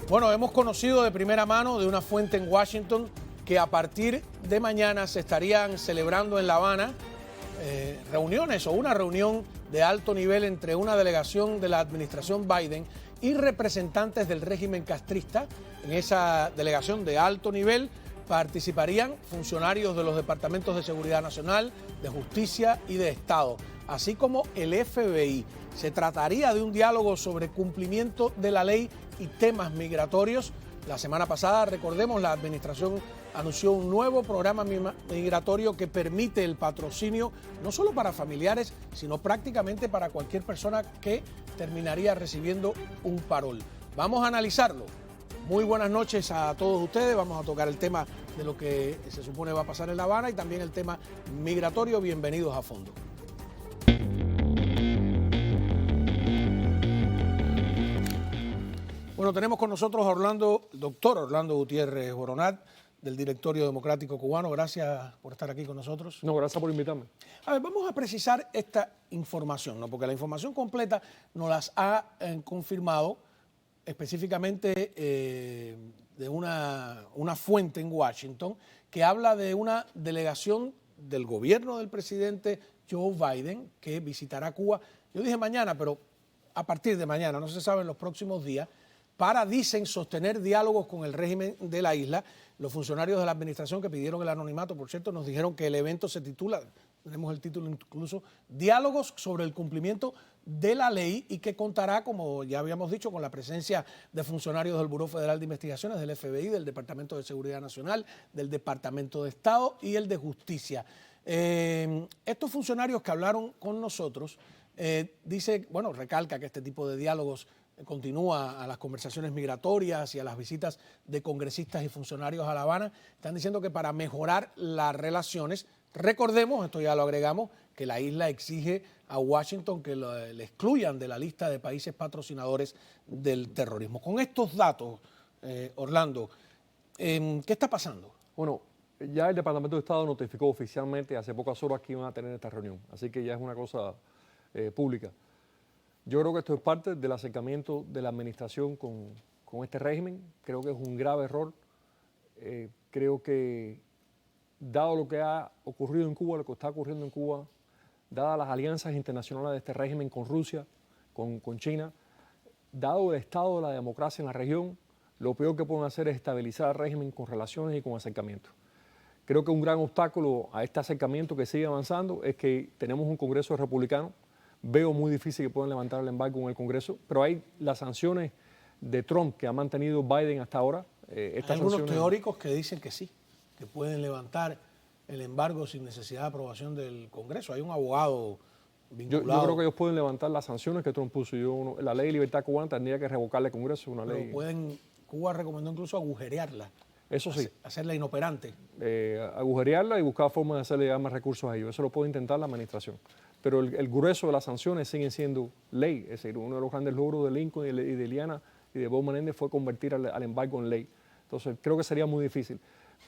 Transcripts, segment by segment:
Bueno, hemos conocido de primera mano de una fuente en Washington que a partir de mañana se estarían celebrando en La Habana reuniones o una reunión de alto nivel entre una delegación de la administración Biden y representantes del régimen castrista. En esa delegación de alto nivel participarían funcionarios de los departamentos de Seguridad Nacional, de Justicia y de Estado, así como el FBI. Se trataría de un diálogo sobre cumplimiento de la ley y temas migratorios. La semana pasada, recordemos, la administración anunció un nuevo programa migratorio que permite el patrocinio no solo para familiares, sino prácticamente para cualquier persona que terminaría recibiendo un parol. Vamos a analizarlo. Muy buenas noches a todos ustedes. Vamos a tocar el tema de lo que se supone va a pasar en La Habana y también el tema migratorio. Bienvenidos a fondo. Bueno, tenemos con nosotros a doctor Orlando Gutiérrez Boronat, del Directorio Democrático Cubano. Gracias por estar aquí con nosotros. No, gracias por invitarme. A ver, vamos a precisar esta información, ¿no? Porque la información completa nos las ha confirmado específicamente de una fuente en Washington que habla de una delegación del gobierno del presidente Joe Biden que visitará Cuba. Yo dije mañana, pero a partir de mañana, no se sabe en los próximos días, para, dicen, sostener diálogos con el régimen de la isla. Los funcionarios de la administración que pidieron el anonimato, por cierto, nos dijeron que el evento se titula, tenemos el título incluso, Diálogos sobre el cumplimiento de la ley, y que contará, como ya habíamos dicho, con la presencia de funcionarios del Buró Federal de Investigaciones, del FBI, del Departamento de Seguridad Nacional, del Departamento de Estado y el de Justicia. Estos funcionarios que hablaron con nosotros, recalca que este tipo de diálogos continúa a las conversaciones migratorias y a las visitas de congresistas y funcionarios a La Habana. Están diciendo que para mejorar las relaciones, recordemos, esto ya lo agregamos, que la isla exige a Washington que le excluyan de la lista de países patrocinadores del terrorismo. Con estos datos, Orlando, ¿qué está pasando? Bueno, ya el Departamento de Estado notificó oficialmente hace pocas horas que iban a tener esta reunión, así que ya es una cosa pública. Yo creo que esto es parte del acercamiento de la administración con este régimen. Creo que es un grave error. Creo que, dado lo que ha ocurrido en Cuba, lo que está ocurriendo en Cuba, dadas las alianzas internacionales de este régimen con Rusia, con China, dado el estado de la democracia en la región, lo peor que pueden hacer es estabilizar al régimen con relaciones y con acercamiento. Creo que un gran obstáculo a este acercamiento que sigue avanzando es que tenemos un Congreso republicano. Veo muy difícil que puedan levantar el embargo en el Congreso, pero hay las sanciones de Trump que ha mantenido Biden hasta ahora. Hay algunos teóricos que dicen que sí, que pueden levantar el embargo sin necesidad de aprobación del Congreso. Hay un abogado vinculado. Yo creo que ellos pueden levantar las sanciones que Trump puso. La ley de libertad cubana tendría que revocarle al Congreso una ley. Cuba recomendó incluso agujerearla. Eso sí. Hacerla inoperante. Agujerearla y buscar formas de hacerle más recursos a ellos. Eso lo puede intentar la administración. Pero el grueso de las sanciones siguen siendo ley. Es decir, uno de los grandes logros de Lincoln y de Iliana y de Bob Menéndez fue convertir al embargo en ley. Entonces, creo que sería muy difícil.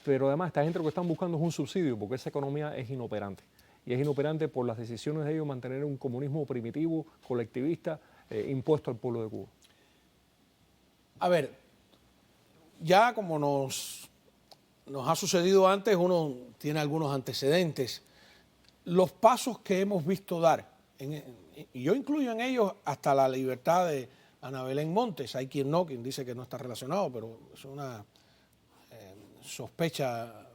Pero además, esta gente lo que están buscando es un subsidio, porque esa economía es inoperante. Y es inoperante por las decisiones de ellos mantener un comunismo primitivo, colectivista, impuesto al pueblo de Cuba. A ver, ya como nos ha sucedido antes, uno tiene algunos antecedentes. Los pasos que hemos visto dar, y yo incluyo en ellos hasta la libertad de Ana Belén Montes. Hay quien dice que no está relacionado, pero es una sospecha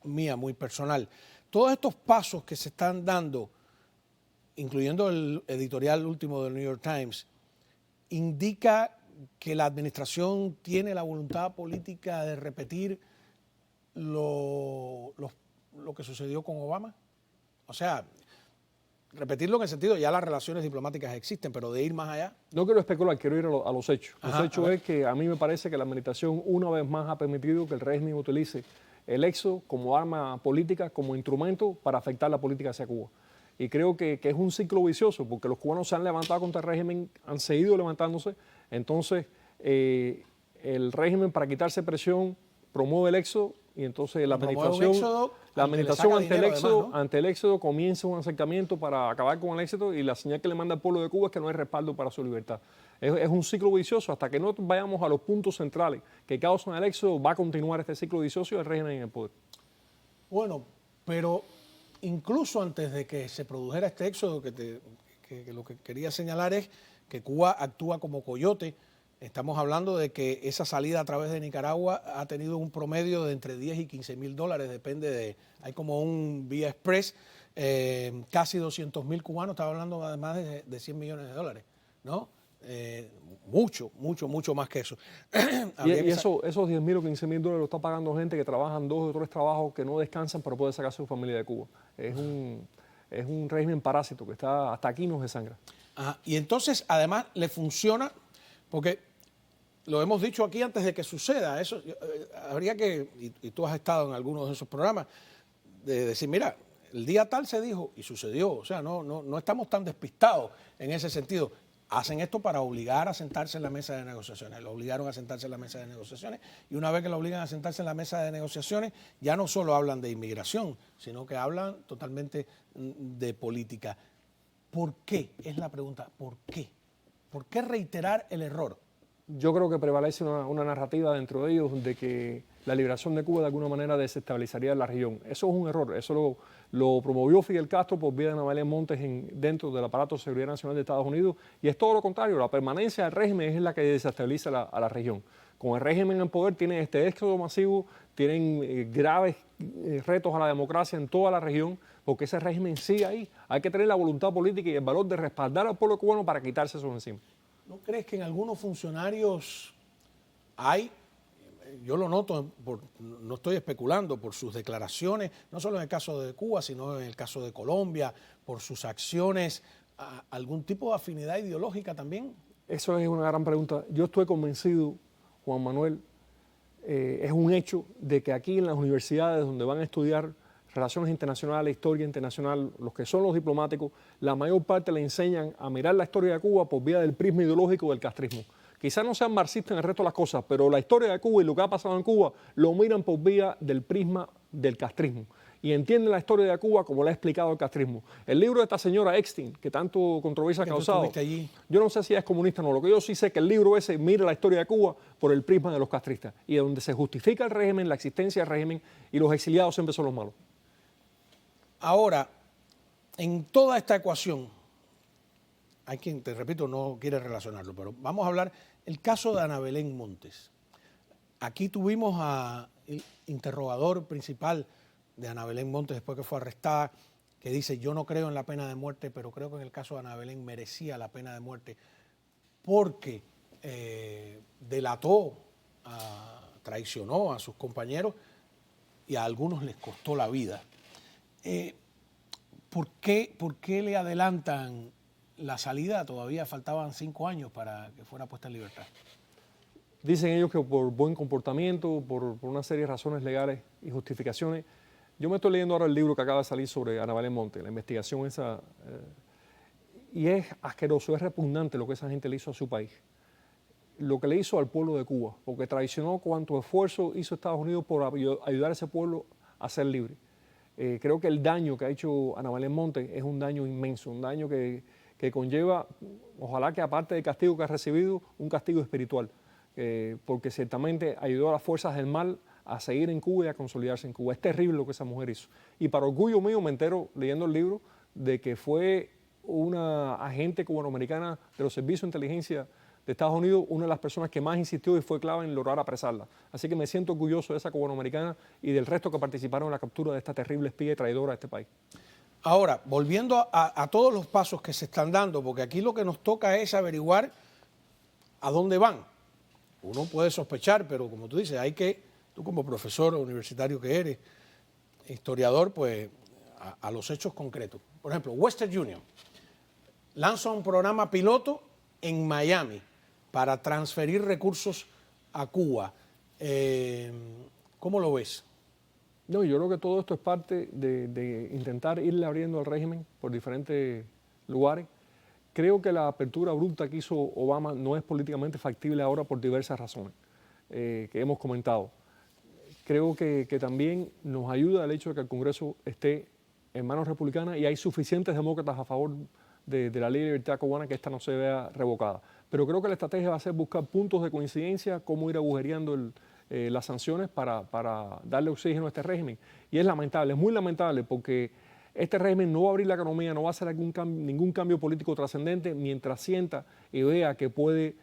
mía muy personal. Todos estos pasos que se están dando, incluyendo el editorial último del New York Times, indica que la administración tiene la voluntad política de repetir lo que sucedió con Obama. O sea, repetirlo en el sentido, ya las relaciones diplomáticas existen, pero de ir más allá. No quiero especular, quiero ir a los hechos. Los hechos es que a mí me parece que la administración una vez más ha permitido que el régimen utilice el éxodo como arma política, como instrumento para afectar la política hacia Cuba. Y creo que es un ciclo vicioso, porque los cubanos se han levantado contra el régimen, han seguido levantándose. Entonces, el régimen, para quitarse presión, promueve el éxodo, y entonces la administración ante el éxodo comienza un acercamiento para acabar con el éxodo, y la señal que le manda al pueblo de Cuba es que no hay respaldo para su libertad. Es un ciclo vicioso. Hasta que no vayamos a los puntos centrales que causan el éxodo, va a continuar este ciclo vicioso y el régimen en el poder. Bueno, pero incluso antes de que se produjera este éxodo, que lo que quería señalar es que Cuba actúa como coyote. Estamos hablando de que esa salida a través de Nicaragua ha tenido un promedio de entre 10 y 15 mil dólares, depende de, hay como un vía express, casi 200.000 cubanos, estaba hablando además de 100 millones de dólares, ¿no? Mucho más que eso. Y esos 10.000 o 15.000 dólares lo está pagando gente que trabajan 2 o 3 trabajos que no descansan para poder sacar a su familia de Cuba. Es un régimen parásito que está hasta aquí nos desangra. Ajá. Y entonces, además, le funciona, porque lo hemos dicho aquí antes de que suceda, eso habría que, y tú has estado en algunos de esos programas, de decir, mira, el día tal se dijo y sucedió, o sea, no estamos tan despistados en ese sentido. Hacen esto para obligar a sentarse en la mesa de negociaciones. Lo obligaron a sentarse en la mesa de negociaciones y una vez que lo obligan a sentarse en la mesa de negociaciones, ya no solo hablan de inmigración, sino que hablan totalmente de política. ¿Por qué? Es la pregunta, ¿por qué? ¿Por qué reiterar el error? Yo creo que prevalece una narrativa dentro de ellos de que la liberación de Cuba de alguna manera desestabilizaría la región. Eso es un error, eso lo promovió Fidel Castro por vía de Ana Belén Montes dentro del aparato de seguridad nacional de Estados Unidos y es todo lo contrario, la permanencia del régimen es la que desestabiliza a la región. Con el régimen en poder tienen este éxodo masivo, tienen graves retos a la democracia en toda la región porque ese régimen sigue ahí. Hay que tener la voluntad política y el valor de respaldar al pueblo cubano para quitarse eso encima. ¿No crees que en algunos funcionarios hay, yo lo noto, no estoy especulando, por sus declaraciones, no solo en el caso de Cuba, sino en el caso de Colombia, por sus acciones, algún tipo de afinidad ideológica también? Eso es una gran pregunta. Yo estoy convencido, Juan Manuel, es un hecho de que aquí en las universidades donde van a estudiar relaciones internacionales, historia internacional, los que son los diplomáticos, la mayor parte le enseñan a mirar la historia de Cuba por vía del prisma ideológico del castrismo. Quizás no sean marxistas en el resto de las cosas, pero la historia de Cuba y lo que ha pasado en Cuba lo miran por vía del prisma del castrismo. Y entienden la historia de Cuba como la ha explicado el castrismo. El libro de esta señora Eckstein, que tanto controversia ha causado, yo no sé si ella es comunista o no, lo que yo sí sé es que el libro ese mira la historia de Cuba por el prisma de los castristas y donde se justifica el régimen, la existencia del régimen y los exiliados siempre son los malos. Ahora, en toda esta ecuación, hay quien, te repito, no quiere relacionarlo, pero vamos a hablar el caso de Ana Belén Montes. Aquí tuvimos al interrogador principal de Ana Belén Montes después que fue arrestada, que dice, yo no creo en la pena de muerte, pero creo que en el caso de Ana Belén merecía la pena de muerte porque delató, traicionó a sus compañeros y a algunos les costó la vida. ¿Por qué le adelantan la salida? Todavía faltaban 5 años para que fuera puesta en libertad. Dicen ellos que por buen comportamiento, por una serie de razones legales y justificaciones. Yo me estoy leyendo ahora el libro que acaba de salir sobre Ana Belén Montes, la investigación esa, y es asqueroso, es repugnante lo que esa gente le hizo a su país. Lo que le hizo al pueblo de Cuba, porque traicionó cuanto esfuerzo hizo Estados Unidos por ayudar a ese pueblo a ser libre. Creo que el daño que ha hecho Ana Belén Montes es un daño inmenso, un daño que conlleva, ojalá que aparte del castigo que ha recibido, un castigo espiritual, porque ciertamente ayudó a las fuerzas del mal a seguir en Cuba y a consolidarse en Cuba. Es terrible lo que esa mujer hizo. Y para orgullo mío me entero leyendo el libro de que fue una agente cubanoamericana de los servicios de inteligencia de Estados Unidos, una de las personas que más insistió y fue clave en lograr apresarla. Así que me siento orgulloso de esa cubanoamericana y del resto que participaron en la captura de esta terrible espía y traidora de este país. Ahora, volviendo a todos los pasos que se están dando, porque aquí lo que nos toca es averiguar a dónde van. Uno puede sospechar, pero como tú dices, hay que, tú como profesor universitario que eres, historiador, pues a los hechos concretos. Por ejemplo, Western Union lanza un programa piloto en Miami para transferir recursos a Cuba. ¿Cómo lo ves? No, yo creo que todo esto es parte de intentar irle abriendo al régimen por diferentes lugares. Creo que la apertura abrupta que hizo Obama no es políticamente factible ahora por diversas razones que hemos comentado. Creo que también nos ayuda el hecho de que el Congreso esté en manos republicanas y hay suficientes demócratas a favor de la ley de libertad cubana que esta no se vea revocada. pero creo que la estrategia va a ser buscar puntos de coincidencia, cómo ir agujereando las sanciones para darle oxígeno a este régimen. Y es lamentable, es muy lamentable, porque este régimen no va a abrir la economía, no va a hacer ningún cambio político trascendente mientras sienta y vea que puede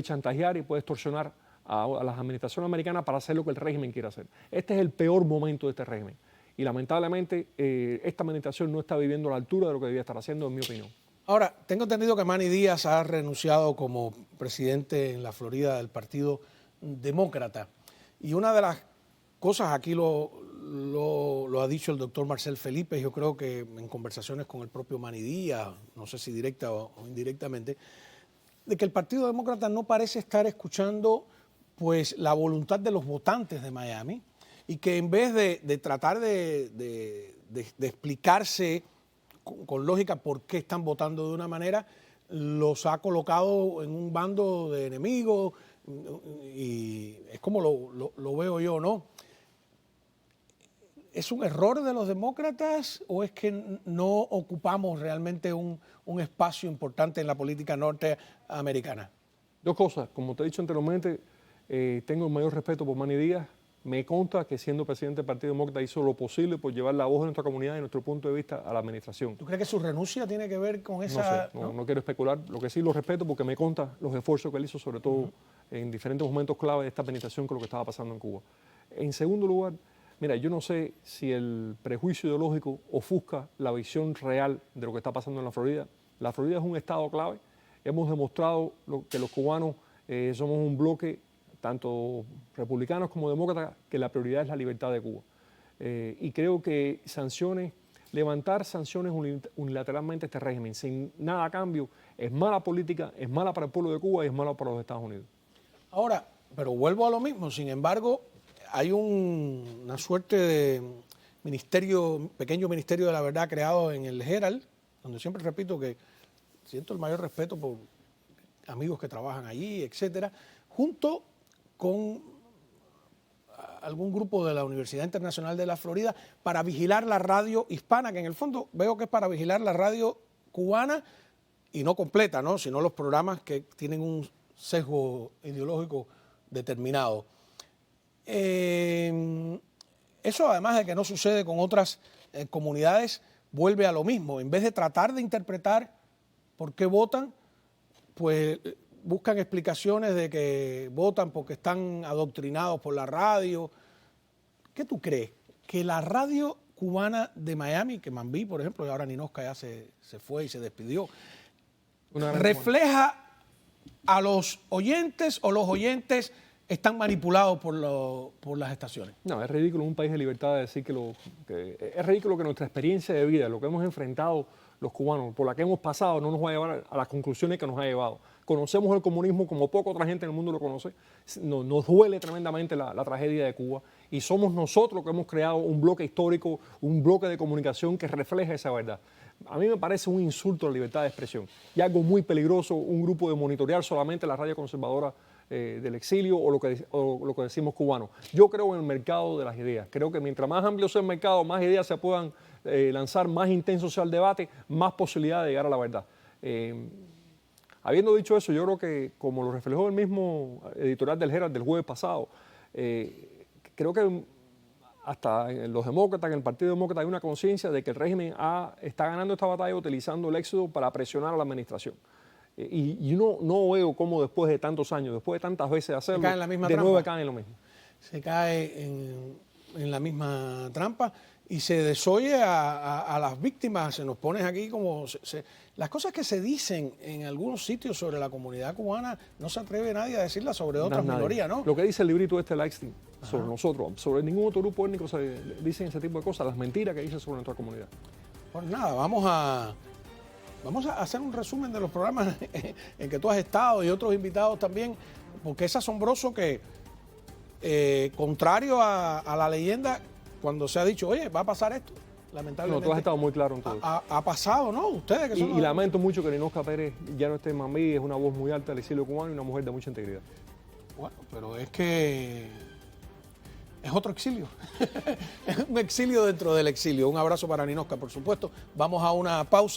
chantajear y puede extorsionar a las administraciones americanas para hacer lo que el régimen quiere hacer. Este es el peor momento de este régimen. Y lamentablemente esta administración no está viviendo a la altura de lo que debía estar haciendo, en mi opinión. Ahora, tengo entendido que Manny Díaz ha renunciado como presidente en la Florida del Partido Demócrata. Y una de las cosas, aquí lo ha dicho el doctor Marcel Felipe, yo creo que en conversaciones con el propio Manny Díaz, no sé si directa o indirectamente, de que el Partido Demócrata no parece estar escuchando pues la voluntad de los votantes de Miami, y que en vez de tratar de explicarse con lógica por qué están votando de una manera, los ha colocado en un bando de enemigos, y es como lo veo yo, ¿no? ¿Es un error de los demócratas o es que no ocupamos realmente un espacio importante en la política norteamericana? Dos cosas. Como te he dicho anteriormente, tengo el mayor respeto por Manny Díaz. Me consta que siendo presidente del Partido Demócrata hizo lo posible por llevar la voz de nuestra comunidad y nuestro punto de vista a la administración. ¿Tú crees que su renuncia tiene que ver con esa...? No sé, no quiero especular. Lo que sí lo respeto porque me consta los esfuerzos que él hizo, sobre todo en diferentes momentos clave de esta administración con lo que estaba pasando en Cuba. En segundo lugar, mira, yo no sé si el prejuicio ideológico ofusca la visión real de lo que está pasando en la Florida. La Florida es un estado clave. Hemos demostrado que los cubanos somos un bloque, tanto republicanos como demócratas, que la prioridad es la libertad de Cuba. Y creo que levantar sanciones unilateralmente a este régimen sin nada a cambio es mala política, es mala para el pueblo de Cuba y es mala para los Estados Unidos. Ahora, pero vuelvo a lo mismo, sin embargo, hay una suerte de pequeño ministerio de la verdad creado en el Herald, donde siempre repito que siento el mayor respeto por amigos que trabajan allí, etcétera, junto con algún grupo de la Universidad Internacional de la Florida para vigilar la radio hispana, que en el fondo veo que es para vigilar la radio cubana y no completa, ¿no?, sino los programas que tienen un sesgo ideológico determinado. Eso, además de que no sucede con otras comunidades, vuelve a lo mismo. En vez de tratar de interpretar por qué votan, pues buscan explicaciones de que votan porque están adoctrinados por la radio. ¿Qué tú crees? Que la radio cubana de Miami, que Mambí, por ejemplo, y ahora Ninosca ya se fue y se despidió, refleja a los oyentes, o los oyentes están manipulados por las estaciones? No, es ridículo en un país de libertad decir es ridículo que nuestra experiencia de vida, lo que hemos enfrentado los cubanos, por la que hemos pasado, no nos va a llevar a las conclusiones que nos ha llevado. Conocemos el comunismo como poca otra gente en el mundo lo conoce. Nos duele tremendamente la tragedia de Cuba, y somos nosotros los que hemos creado un bloque histórico, un bloque de comunicación que refleja esa verdad. A mí me parece un insulto a la libertad de expresión y algo muy peligroso, un grupo de monitorear solamente la radio conservadora del exilio o lo que decimos cubanos. Yo creo en el mercado de las ideas. Creo que mientras más amplio sea el mercado, más ideas se puedan lanzar, más intenso sea el debate, más posibilidad de llegar a la verdad. Habiendo dicho eso, yo creo que, como lo reflejó el mismo editorial del Herald del jueves pasado, creo que hasta en los demócratas, en el Partido Demócrata, hay una conciencia de que el régimen está ganando esta batalla utilizando el éxodo para presionar a la administración. Y no veo cómo después de tantos años, después de tantas veces hacerlo, de nuevo caen en lo mismo. Se cae en la misma trampa y se desoye a las víctimas. Se nos pone aquí como... las cosas que se dicen en algunos sitios sobre la comunidad cubana, no se atreve nadie a decirlas sobre otras minorías, ¿no? Lo que dice el librito Lightstein sobre nosotros, sobre ningún otro grupo étnico se dicen ese tipo de cosas, las mentiras que dicen sobre nuestra comunidad. Pues nada, vamos a hacer un resumen de los programas en que tú has estado y otros invitados también, porque es asombroso que, contrario a la leyenda, cuando se ha dicho, oye, va a pasar esto, lamentablemente. No, tú has estado muy claro en todo. Ha pasado, ¿no? Ustedes que son... Y lamento mucho que Ninosca Pérez ya no esté en Mambí, es una voz muy alta del exilio cubano y una mujer de mucha integridad. Bueno, pero es que es otro exilio. Es un exilio dentro del exilio. Un abrazo para Ninosca, por supuesto. Vamos a una pausa.